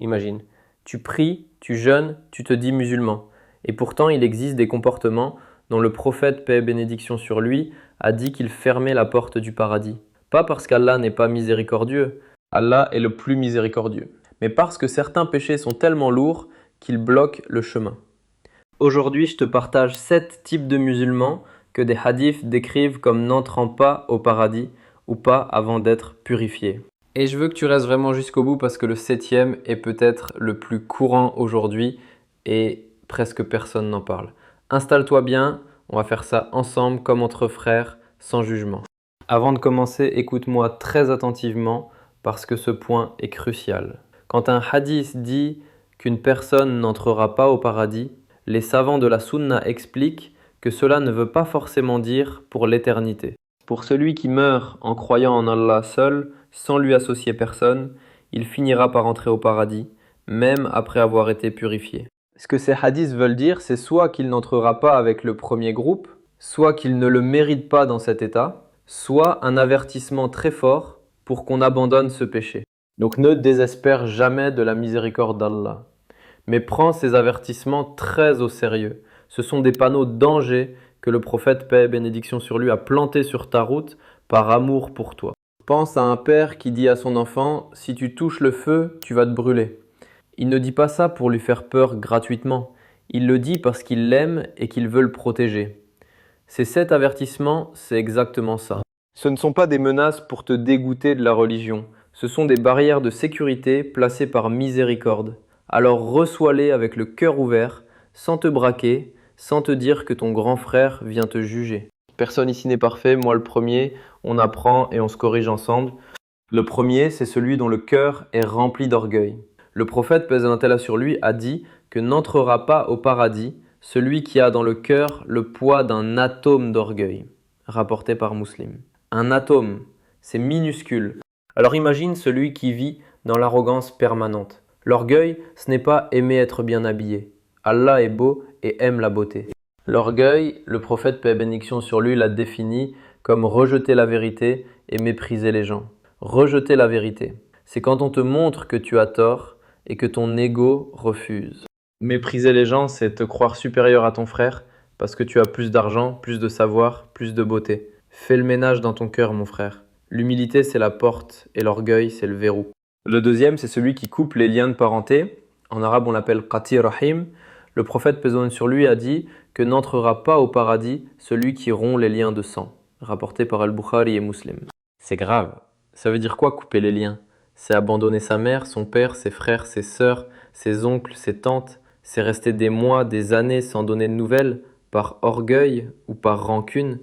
Imagine, tu pries, tu jeûnes, tu te dis musulman. Et pourtant, il existe des comportements dont le prophète, paix et bénédiction sur lui, a dit qu'il fermait la porte du paradis. Pas parce qu'Allah n'est pas miséricordieux, Allah est le plus miséricordieux, mais parce que certains péchés sont tellement lourds qu'ils bloquent le chemin. Aujourd'hui, je te partage 7 types de musulmans que des hadiths décrivent comme n'entrant pas au paradis ou pas avant d'être purifiés. Et je veux que tu restes vraiment jusqu'au bout parce que le 7e est peut-être le plus courant aujourd'hui et presque personne n'en parle. Installe-toi bien, on va faire ça ensemble comme entre frères, sans jugement. Avant de commencer, écoute-moi très attentivement parce que ce point est crucial. Quand un hadith dit qu'une personne n'entrera pas au paradis, les savants de la Sunna expliquent que cela ne veut pas forcément dire pour l'éternité. Pour celui qui meurt en croyant en Allah seul, sans lui associer personne, il finira par entrer au paradis, même après avoir été purifié. Ce que ces hadiths veulent dire, c'est soit qu'il n'entrera pas avec le premier groupe, soit qu'il ne le mérite pas dans cet état, soit un avertissement très fort pour qu'on abandonne ce péché. Donc ne désespère jamais de la miséricorde d'Allah. Mais prends ces avertissements très au sérieux. Ce sont des panneaux danger que le prophète, paix et bénédiction sur lui, a plantés sur ta route par amour pour toi. Pense à un père qui dit à son enfant « Si tu touches le feu, tu vas te brûler ». Il ne dit pas ça pour lui faire peur gratuitement. Il le dit parce qu'il l'aime et qu'il veut le protéger. Ces 7 avertissements, c'est exactement ça. Ce ne sont pas des menaces pour te dégoûter de la religion. Ce sont des barrières de sécurité placées par miséricorde. Alors reçois-les avec le cœur ouvert, sans te braquer, sans te dire que ton grand frère vient te juger. Personne ici n'est parfait, moi le premier, on apprend et on se corrige ensemble. Le premier, c'est celui dont le cœur est rempli d'orgueil. Le prophète, paix et Allah sur lui, a dit que n'entrera pas au paradis celui qui a dans le cœur le poids d'un atome d'orgueil, rapporté par Muslim. Un atome, c'est minuscule. Alors imagine celui qui vit dans l'arrogance permanente. L'orgueil, ce n'est pas aimer être bien habillé. Allah est beau et aime la beauté. L'orgueil, le prophète, paix et bénédiction sur lui, l'a défini comme rejeter la vérité et mépriser les gens. Rejeter la vérité, c'est quand on te montre que tu as tort et que ton ego refuse. Mépriser les gens, c'est te croire supérieur à ton frère parce que tu as plus d'argent, plus de savoir, plus de beauté. Fais le ménage dans ton cœur, mon frère. L'humilité, c'est la porte et l'orgueil, c'est le verrou. Le deuxième, c'est celui qui coupe les liens de parenté. En arabe, on l'appelle qati rahim. Le prophète, paix et bénédiction sur lui, a dit que n'entrera pas au paradis celui qui rompt les liens de sang, rapporté par Al-Bukhari et Muslim. C'est grave. Ça veut dire quoi couper les liens? C'est abandonner sa mère, son père, ses frères, ses sœurs, ses oncles, ses tantes. C'est rester des mois, des années sans donner de nouvelles, par orgueil ou par rancune.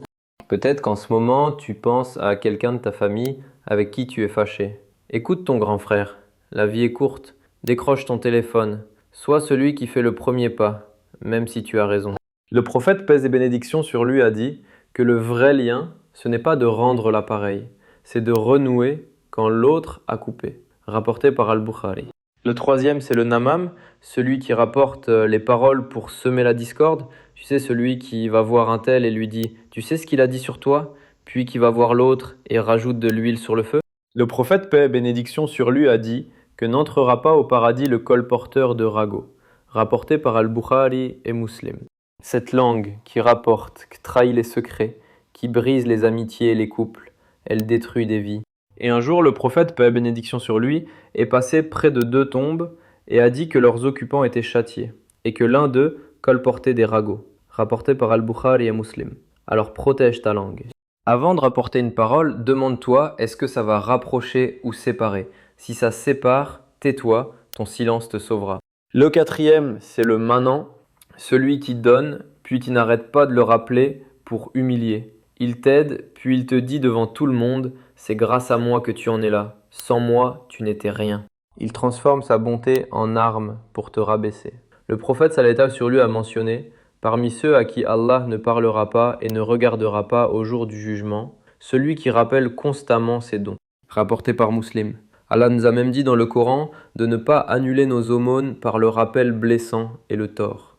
Peut-être qu'en ce moment, tu penses à quelqu'un de ta famille avec qui tu es fâché. Écoute ton grand frère. La vie est courte. Décroche ton téléphone. Sois celui qui fait le premier pas, même si tu as raison. Le prophète, paix et bénédiction sur lui, a dit que le vrai lien, ce n'est pas de rendre l'appareil, c'est de renouer quand l'autre a coupé, rapporté par Al-Bukhari. Le troisième, c'est le namam, celui qui rapporte les paroles pour semer la discorde. Tu sais, celui qui va voir un tel et lui dit « Tu sais ce qu'il a dit sur toi ?» Puis qui va voir l'autre et rajoute de l'huile sur le feu. Le prophète, paix et bénédiction sur lui, a dit que n'entrera pas au paradis le colporteur de ragots, rapporté par Al-Bukhari et Muslim. Cette langue qui rapporte, qui trahit les secrets, qui brise les amitiés et les couples, elle détruit des vies. Et un jour, le prophète, paix et bénédiction sur lui, est passé près de 2 tombes et a dit que leurs occupants étaient châtiés, et que l'un d'eux colportait des ragots, rapporté par Al-Bukhari et Muslim. Alors protège ta langue. Avant de rapporter une parole, demande-toi est-ce que ça va rapprocher ou séparer. Si ça sépare, tais-toi, ton silence te sauvera. Le quatrième, c'est le manant, celui qui donne, puis qui n'arrête pas de le rappeler pour humilier. Il t'aide, puis il te dit devant tout le monde « C'est grâce à moi que tu en es là. Sans moi, tu n'étais rien. » Il transforme sa bonté en arme pour te rabaisser. Le prophète sallallahu sur lui a mentionné « Parmi ceux à qui Allah ne parlera pas et ne regardera pas au jour du jugement, celui qui rappelle constamment ses dons. » Rapporté par Muslim. Allah nous a même dit dans le Coran de ne pas annuler nos aumônes par le rappel blessant et le tort.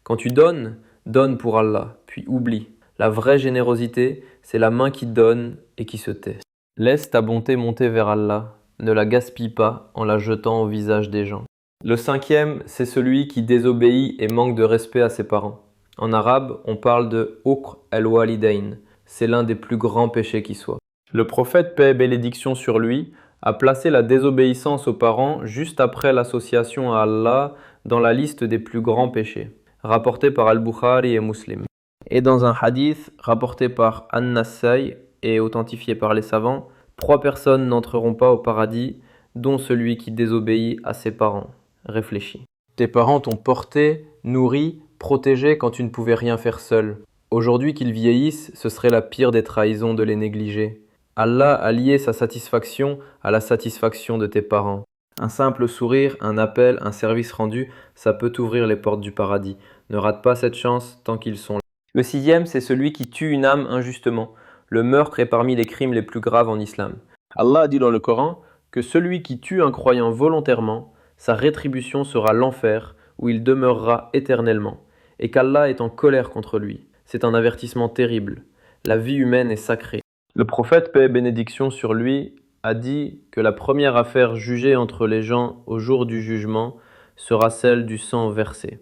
Quand tu donnes, donne pour Allah, puis oublie. La vraie générosité, c'est la main qui donne et qui se tait. Laisse ta bonté monter vers Allah, ne la gaspille pas en la jetant au visage des gens. Le cinquième, c'est celui qui désobéit et manque de respect à ses parents. En arabe, on parle de uqr al-walidain. C'est l'un des plus grands péchés qui soit. Le prophète, paix et bénédiction sur lui, a placé la désobéissance aux parents juste après l'association à Allah dans la liste des plus grands péchés, rapporté par Al-Bukhari et Muslim. Et dans un hadith rapporté par An-Nasaï et authentifié par les savants, 3 personnes n'entreront pas au paradis, dont celui qui désobéit à ses parents. Réfléchis. Tes parents t'ont porté, nourri, protégé quand tu ne pouvais rien faire seul. Aujourd'hui qu'ils vieillissent, ce serait la pire des trahisons de les négliger. Allah a lié sa satisfaction à la satisfaction de tes parents. Un simple sourire, un appel, un service rendu, ça peut t'ouvrir les portes du paradis. Ne rate pas cette chance tant qu'ils sont là. Le sixième, c'est celui qui tue une âme injustement. Le meurtre est parmi les crimes les plus graves en islam. Allah a dit dans le Coran que celui qui tue un croyant volontairement, sa rétribution sera l'enfer où il demeurera éternellement, et qu'Allah est en colère contre lui. C'est un avertissement terrible. La vie humaine est sacrée. Le prophète, paix et bénédiction sur lui, a dit que la première affaire jugée entre les gens au jour du jugement sera celle du sang versé,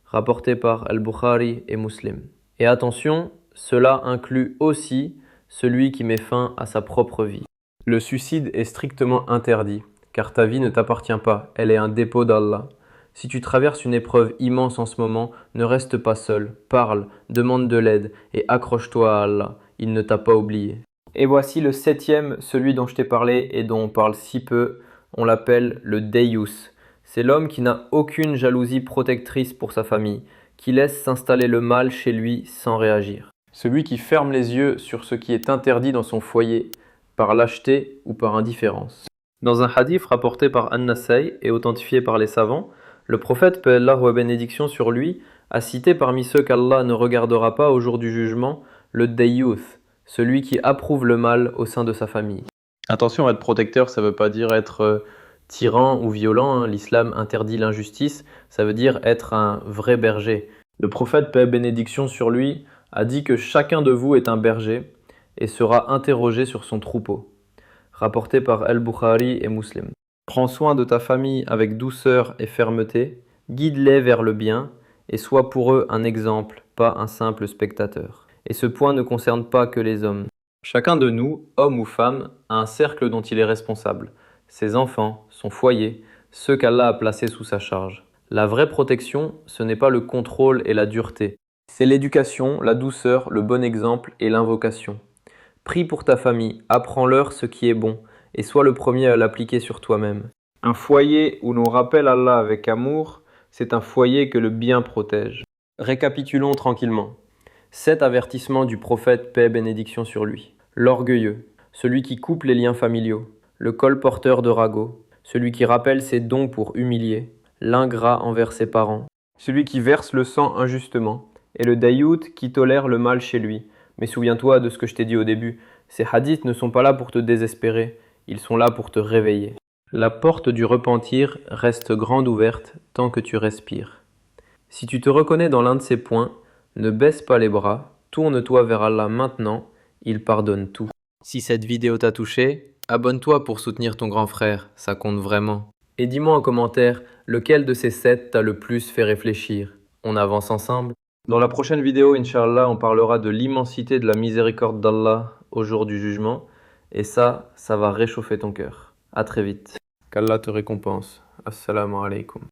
rapporté par Al-Bukhari et Muslim. Et attention, cela inclut aussi celui qui met fin à sa propre vie. Le suicide est strictement interdit, car ta vie ne t'appartient pas, elle est un dépôt d'Allah. Si tu traverses une épreuve immense en ce moment, ne reste pas seul, parle, demande de l'aide et accroche-toi à Allah, il ne t'a pas oublié. Et voici le septième, celui dont je t'ai parlé et dont on parle si peu, on l'appelle le Deyyus. C'est l'homme qui n'a aucune jalousie protectrice pour sa famille, qui laisse s'installer le mal chez lui sans réagir. Celui qui ferme les yeux sur ce qui est interdit dans son foyer, par lâcheté ou par indifférence. Dans un hadith rapporté par An-Nasaï et authentifié par les savants, le prophète, paix Allah ou bénédiction sur lui, a cité parmi ceux qu'Allah ne regardera pas au jour du jugement, le Deyyuth, celui qui approuve le mal au sein de sa famille. Attention, être protecteur, ça ne veut pas dire être tyran ou violent, l'islam interdit l'injustice, ça veut dire être un vrai berger. Le prophète, paix et bénédiction sur lui, a dit que chacun de vous est un berger et sera interrogé sur son troupeau. Rapporté par Al-Bukhari et Muslim. Prends soin de ta famille avec douceur et fermeté, guide-les vers le bien et sois pour eux un exemple, pas un simple spectateur. Et ce point ne concerne pas que les hommes. Chacun de nous, homme ou femme, a un cercle dont il est responsable. Ses enfants, son foyer, ceux qu'Allah a placés sous sa charge. La vraie protection, ce n'est pas le contrôle et la dureté. C'est l'éducation, la douceur, le bon exemple et l'invocation. Prie pour ta famille, apprends-leur ce qui est bon, et sois le premier à l'appliquer sur toi-même. Un foyer où l'on rappelle Allah avec amour, c'est un foyer que le bien protège. Récapitulons tranquillement. 7 avertissements du prophète, paix et bénédiction sur lui. L'orgueilleux, celui qui coupe les liens familiaux. Le colporteur de ragots, celui qui rappelle ses dons pour humilier. L'ingrat envers ses parents, celui qui verse le sang injustement. Et le dayout qui tolère le mal chez lui. Mais souviens-toi de ce que je t'ai dit au début, ces hadiths ne sont pas là pour te désespérer, ils sont là pour te réveiller. La porte du repentir reste grande ouverte tant que tu respires. Si tu te reconnais dans l'un de ces points, ne baisse pas les bras, tourne-toi vers Allah maintenant, il pardonne tout. Si cette vidéo t'a touché, abonne-toi pour soutenir ton grand frère, ça compte vraiment. Et dis-moi en commentaire, lequel de ces 7 t'a le plus fait réfléchir. On avance ensemble. Dans la prochaine vidéo, Inch'Allah, on parlera de l'immensité de la miséricorde d'Allah au jour du jugement. Et ça va réchauffer ton cœur. À très vite. Qu'Allah te récompense. Assalamu alaikum.